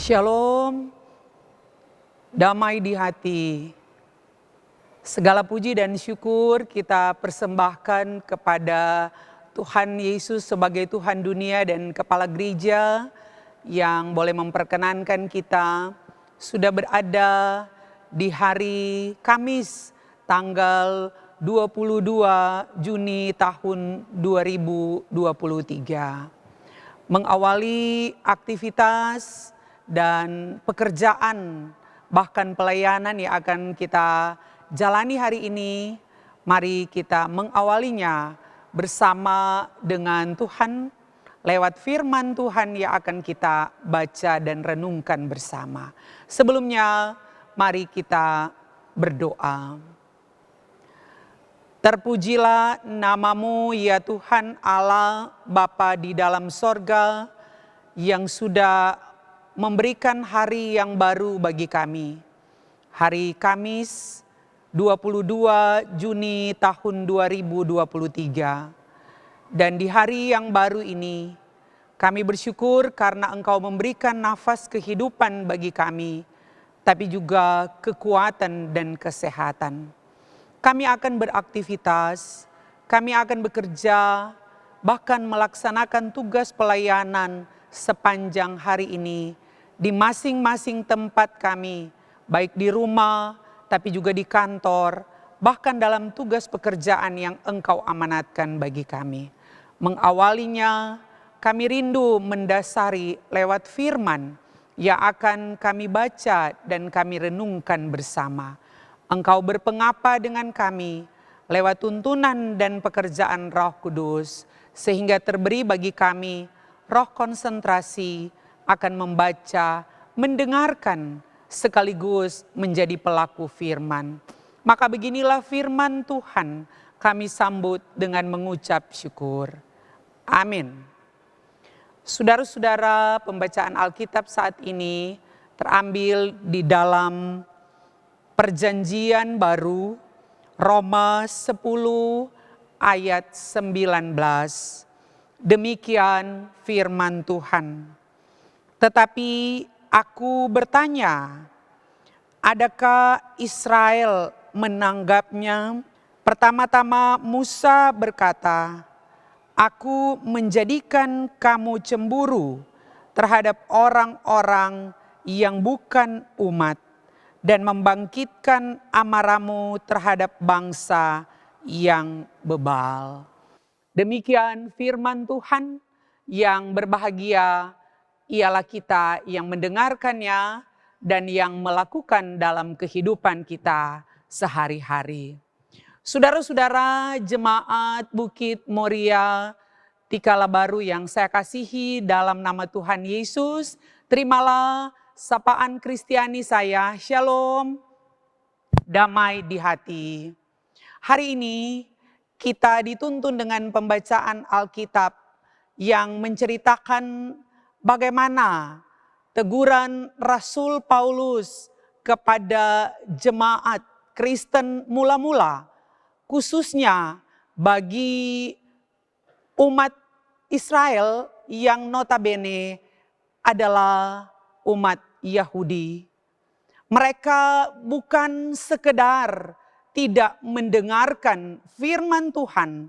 Shalom, damai di hati. Segala puji dan syukur kita persembahkan kepada Tuhan Yesus sebagai Tuhan dunia dan Kepala Gereja yang boleh memperkenankan kita sudah berada di hari Kamis tanggal 22 Juni tahun 2023. Mengawali aktivitas dan pekerjaan bahkan pelayanan yang akan kita jalani hari ini, mari kita mengawalinya bersama dengan Tuhan lewat firman Tuhan yang akan kita baca dan renungkan bersama. Sebelumnya mari kita berdoa. Terpujilah namamu ya Tuhan Allah Bapa di dalam sorga yang sudah memberikan hari yang baru bagi kami. Hari Kamis 22 Juni tahun 2023. Dan di hari yang baru ini kami bersyukur karena Engkau memberikan nafas kehidupan bagi kami, tapi juga kekuatan dan kesehatan. Kami akan beraktivitas, kami akan bekerja, bahkan melaksanakan tugas pelayanan sepanjang hari ini di masing-masing tempat kami, baik di rumah, tapi juga di kantor, bahkan dalam tugas pekerjaan yang Engkau amanatkan bagi kami. Mengawalinya, kami rindu mendasari lewat firman yang akan kami baca dan kami renungkan bersama. Engkau berpengapa dengan kami lewat tuntunan dan pekerjaan Roh Kudus, sehingga terberi bagi kami roh konsentrasi akan membaca, mendengarkan, sekaligus menjadi pelaku firman. Maka beginilah firman Tuhan, kami sambut dengan mengucap syukur. Amin. Saudara-saudara, pembacaan Alkitab saat ini terambil di dalam Perjanjian Baru, Roma 10 ayat 19. Demikian firman Tuhan. Tetapi aku bertanya, adakah Israel menanggapnya? Pertama-tama Musa berkata, aku menjadikan kamu cemburu terhadap orang-orang yang bukan umat dan membangkitkan amarahmu terhadap bangsa yang bebal. Demikian firman Tuhan. Yang berbahagia ialah kita yang mendengarkannya dan yang melakukan dalam kehidupan kita sehari-hari. Saudara-saudara jemaat Bukit Moria Tikala Baru yang saya kasihi, dalam nama Tuhan Yesus, terimalah sapaan Kristiani saya, Shalom, damai di hati. Hari ini kita dituntun dengan pembacaan Alkitab yang menceritakan bagaimana teguran Rasul Paulus kepada jemaat Kristen mula-mula, khususnya bagi umat Israel yang notabene adalah umat Yahudi. Mereka bukan sekedar tidak mendengarkan firman Tuhan,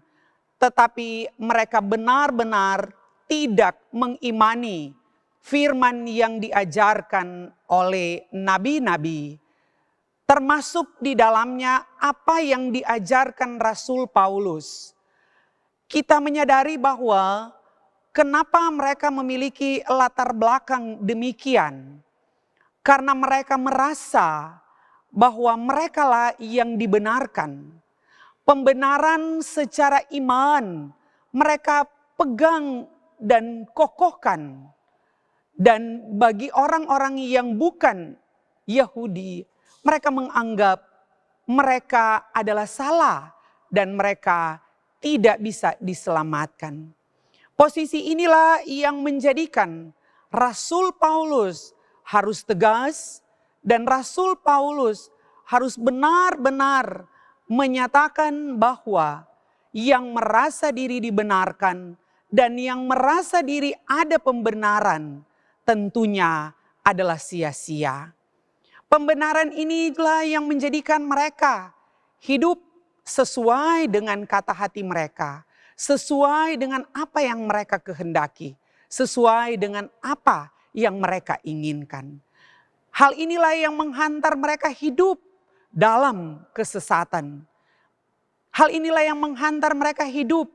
tetapi mereka benar-benar tidak mengimani firman yang diajarkan oleh nabi-nabi. Termasuk di dalamnya apa yang diajarkan Rasul Paulus. Kita menyadari bahwa kenapa mereka memiliki latar belakang demikian. Karena mereka merasa bahwa merekalah yang dibenarkan. Pembenaran secara iman mereka pegang dan kokohkan. Dan bagi orang-orang yang bukan Yahudi, mereka menganggap mereka adalah salah dan mereka tidak bisa diselamatkan. Posisi inilah yang menjadikan Rasul Paulus harus tegas dan Rasul Paulus harus benar-benar menyatakan bahwa yang merasa diri dibenarkan dan yang merasa diri ada pembenaran tentunya adalah sia-sia. Pembenaran inilah yang menjadikan mereka hidup sesuai dengan kata hati mereka, sesuai dengan apa yang mereka kehendaki, sesuai dengan apa yang mereka inginkan. Hal inilah yang menghantar mereka hidup dalam kesesatan. Hal inilah yang menghantar mereka hidup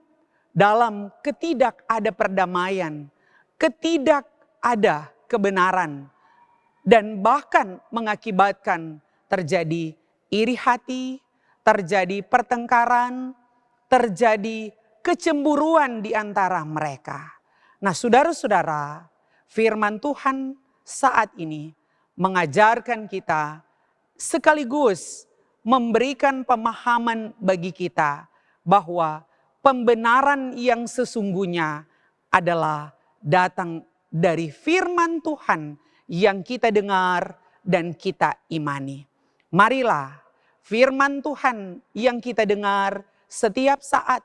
dalam ketidakada perdamaian, ketidakada kebenaran, dan bahkan mengakibatkan terjadi iri hati, terjadi pertengkaran, terjadi kecemburuan di antara mereka. Nah, saudara-saudara, firman Tuhan saat ini mengajarkan kita sekaligus memberikan pemahaman bagi kita bahwa pembenaran yang sesungguhnya adalah datang dari firman Tuhan yang kita dengar dan kita imani. Marilah firman Tuhan yang kita dengar setiap saat,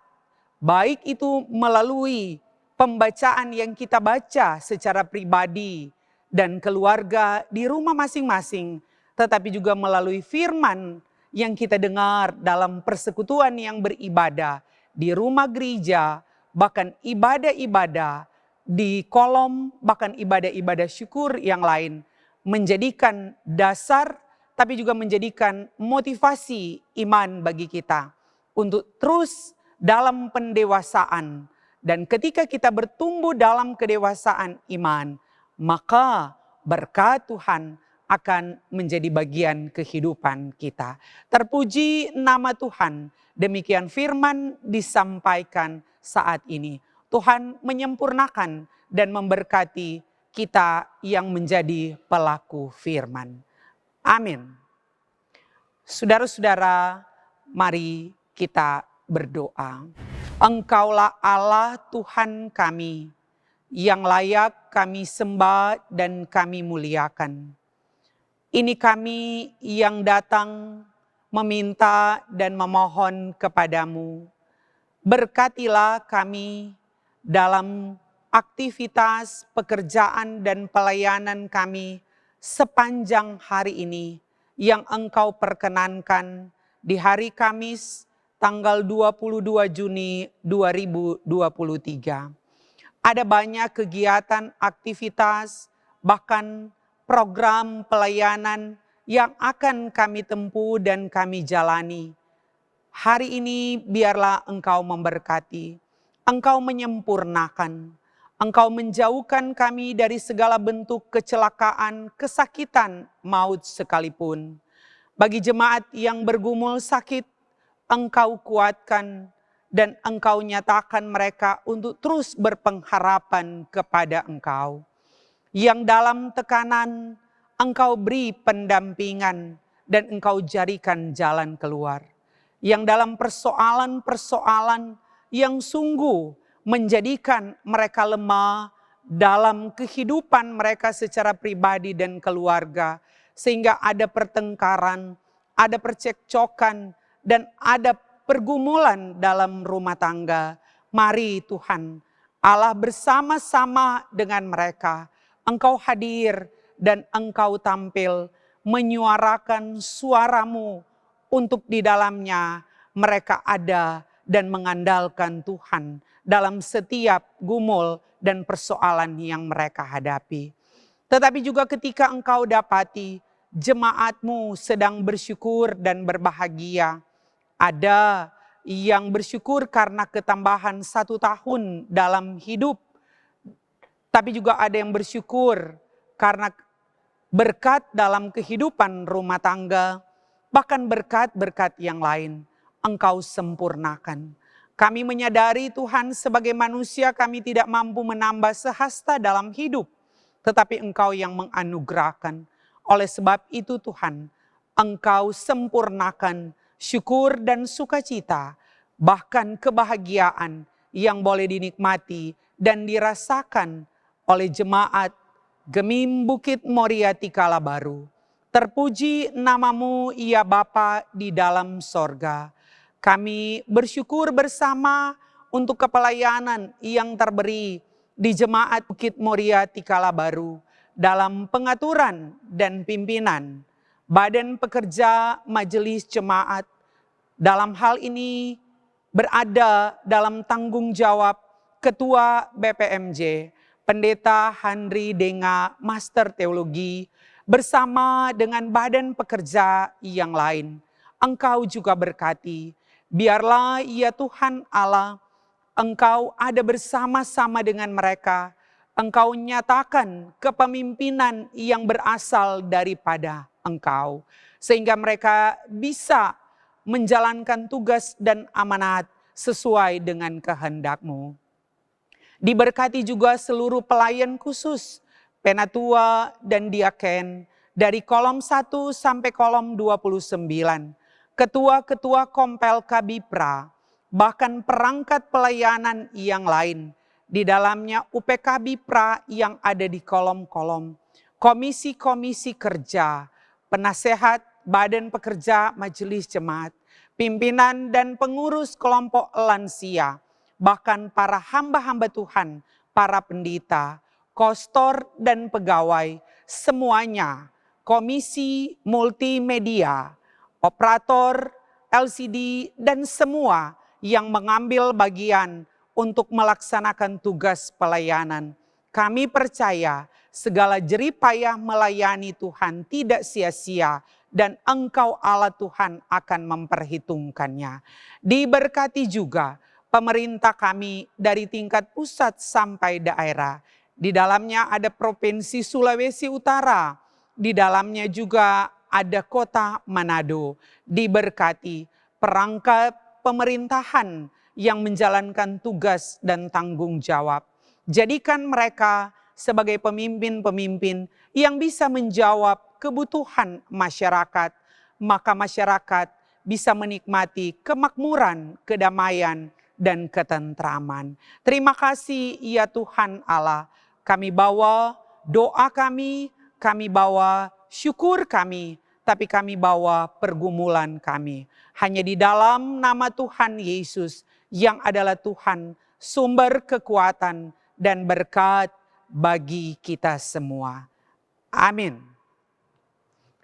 baik itu melalui pembacaan yang kita baca secara pribadi dan keluarga di rumah masing-masing, tetapi juga melalui firman yang kita dengar dalam persekutuan yang beribadah di rumah gereja, bahkan ibadah-ibadah di kolom, bahkan ibadah-ibadah syukur yang lain, menjadikan dasar tapi juga menjadikan motivasi iman bagi kita untuk terus dalam pendewasaan. Dan ketika kita bertumbuh dalam kedewasaan iman, maka berkat Tuhan akan menjadi bagian kehidupan kita. Terpuji nama Tuhan. Demikian firman disampaikan saat ini. Tuhan menyempurnakan dan memberkati kita yang menjadi pelaku firman. Amin. Saudara-saudara, mari kita berdoa. Engkaulah Allah Tuhan kami, yang layak kami sembah dan kami muliakan. Ini kami yang datang meminta dan memohon kepadamu. Berkatilah kami dalam aktivitas pekerjaan dan pelayanan kami sepanjang hari ini yang Engkau perkenankan di hari Kamis tanggal 22 Juni 2023. Ada banyak kegiatan, aktivitas, bahkan program pelayanan yang akan kami tempuh dan kami jalani. Hari ini biarlah Engkau memberkati, Engkau menyempurnakan, Engkau menjauhkan kami dari segala bentuk kecelakaan, kesakitan, maut sekalipun. Bagi jemaat yang bergumul sakit, Engkau kuatkan dan Engkau nyatakan mereka untuk terus berpengharapan kepada Engkau. Yang dalam tekanan, Engkau beri pendampingan dan Engkau jadikan jalan keluar. Yang dalam persoalan-persoalan yang sungguh menjadikan mereka lemah dalam kehidupan mereka secara pribadi dan keluarga, sehingga ada pertengkaran, ada percekcokan, dan ada pergumulan dalam rumah tangga. Mari Tuhan Allah bersama-sama dengan mereka, Engkau hadir dan Engkau tampil menyuarakan suaramu untuk di dalamnya mereka ada dan mengandalkan Tuhan dalam setiap gumul dan persoalan yang mereka hadapi. Tetapi juga ketika Engkau dapati jemaat-Mu sedang bersyukur dan berbahagia, ada yang bersyukur karena ketambahan 1 tahun dalam hidup, tapi juga ada yang bersyukur karena berkat dalam kehidupan rumah tangga, bahkan berkat-berkat yang lain Engkau sempurnakan. Kami menyadari Tuhan sebagai manusia kami tidak mampu menambah sehasta dalam hidup, tetapi Engkau yang menganugerahkan. Oleh sebab itu Tuhan, Engkau sempurnakan syukur dan sukacita, bahkan kebahagiaan yang boleh dinikmati dan dirasakan oleh jemaat Gemim Bukit Moriah Tikala Baru. Terpuji namamu ya Bapa di dalam sorga. Kami bersyukur bersama untuk kepelayanan yang terberi di jemaat Bukit Moriah Tikala Baru. dalam pengaturan dan pimpinan Badan Pekerja Majelis Jemaat. Dalam hal ini berada dalam tanggung jawab Ketua BPMJ, Pendeta Handri Denga, Master Teologi, bersama dengan badan pekerja yang lain. Engkau juga berkati, biarlah ya Tuhan Allah, Engkau ada bersama-sama dengan mereka. Engkau nyatakan kepemimpinan yang berasal daripada Engkau, sehingga mereka bisa menjalankan tugas dan amanat sesuai dengan kehendak-Mu. Diberkati juga seluruh pelayan khusus, penatua dan diaken, dari kolom 1 sampai kolom 29, ketua-ketua kompel Kabipra, bahkan perangkat pelayanan yang lain, di dalamnya UPK Bipra yang ada di kolom-kolom, komisi-komisi kerja, penasehat Badan Pekerja Majelis Jemaat, pimpinan dan pengurus kelompok lansia, bahkan para hamba-hamba Tuhan, para pendeta, kostor dan pegawai, semuanya, komisi multimedia, operator, LCD, dan semua yang mengambil bagian untuk melaksanakan tugas pelayanan. Kami percaya segala jerih payah melayani Tuhan tidak sia-sia dan Engkau Allah Tuhan akan memperhitungkannya. Diberkati juga pemerintah kami dari tingkat pusat sampai daerah. Di dalamnya ada Provinsi Sulawesi Utara, di dalamnya juga ada Kota Manado. Diberkati perangkat pemerintahan yang menjalankan tugas dan tanggung jawab. Jadikan mereka sebagai pemimpin-pemimpin yang bisa menjawab kebutuhan masyarakat, maka masyarakat bisa menikmati kemakmuran, kedamaian, dan ketentraman. Terima kasih ya Tuhan Allah. Kami bawa doa kami bawa syukur kami, tapi kami bawa pergumulan kami. Hanya di dalam nama Tuhan Yesus yang adalah Tuhan, sumber kekuatan dan berkat bagi kita semua. Amin.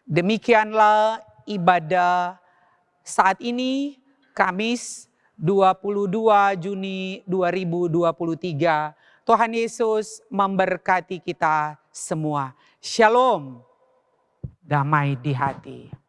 Demikianlah ibadah saat ini, Kamis 22 Juni 2023. Tuhan Yesus memberkati kita semua. Shalom, damai di hati.